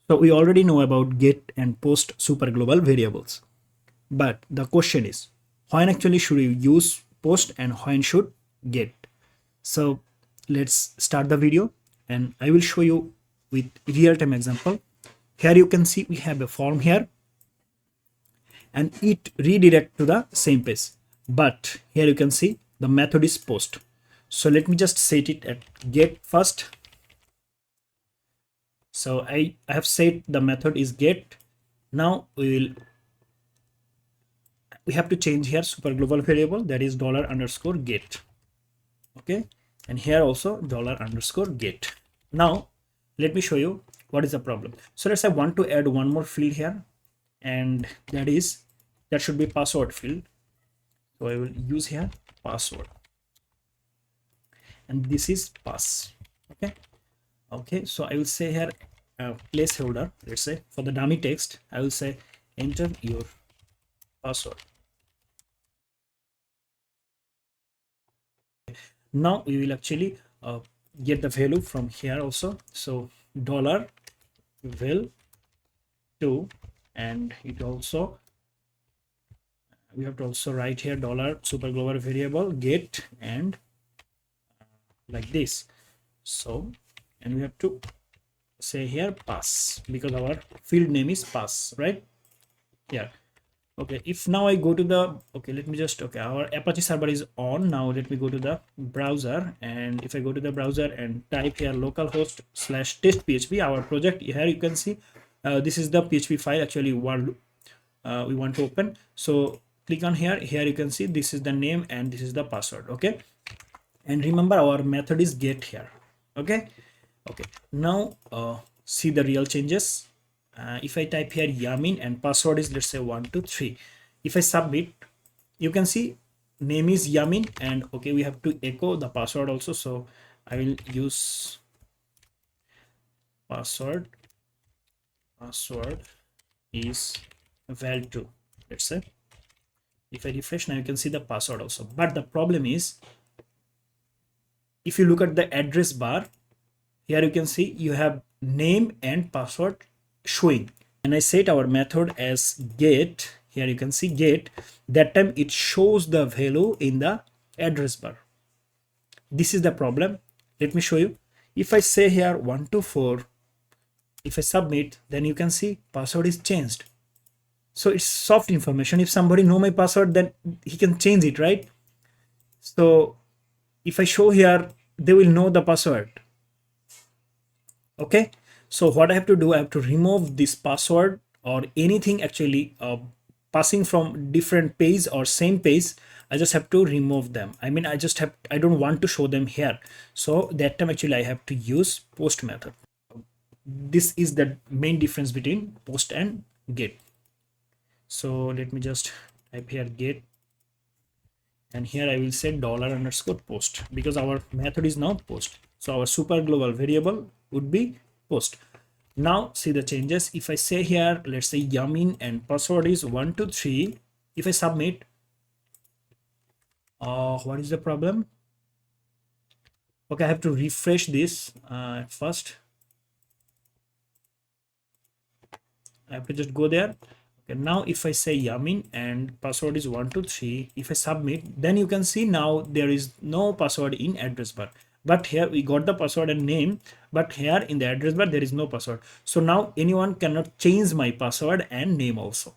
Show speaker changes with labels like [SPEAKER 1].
[SPEAKER 1] So we already know about get and post super global variables. But the question is, when actually should you use post and when should get? So let's start the video and I will show you with real-time example. Here you can see we have a form here and it redirect to the same page. But here you can see the method is post. So let me just set it at get first. So I have set the method is get. Now we have to change here super global variable, that is $_get. Okay, and here also $_get. Now let me show you what is the problem. So let's say I want to add one more field here, and that should be password field. So I will use here password, and this is pass. Okay, so I will say here placeholder. Let's say for the dummy text I will say enter your password. Now we will actually get the value from here also. So $will to, and it also we have to also write here $super global variable get, and like this. So and we have to say here pass because our field name is pass, right? Yeah. Okay, if now I go to the, okay, let me just, okay, our Apache server is on. Now let me go to the browser, and if I go to the browser and type here localhost / test PHP, our project, here you can see this is the PHP file actually we want to open. So click on here. Here you can see this is the name and this is the password. Okay, and remember our method is get here. Okay, now see the real changes. If I type here Yamin and password is, let's say 123, if I submit, you can see name is Yamin, and okay, we have to echo the password also. So I will use password is val2, let's say. If I refresh, now you can see the password also. But the problem is, if you look at the address bar, here you can see you have name and password showing, and I set our method as get. Here you can see get, that time it shows the value in the address bar. This is the problem. Let me show you. If I say here 124, if I submit, then you can see password is changed. So it's soft information. If somebody know my password, then he can change it, right? So if I show here, they will know the password. Okay, so what I have to do, I have to remove this password or anything actually passing from different page or same page. I just have to remove them. I mean, I don't want to show them here. So that time actually I have to use post method. This is the main difference between post and get. So let me just type here get, and here I will say $_post because our method is now post. So our super global variable would be post. Now see the changes. If I say here, let's say Yamin and password is 123, if I submit, what is the problem? Okay, I have to refresh this first. I have to just go there. Okay, now if I say Yamin and password is 123, if I submit, then you can see now there is no password in address bar. But here we got the password and name, but here in the address bar there is no password. So now anyone cannot change my password and name also.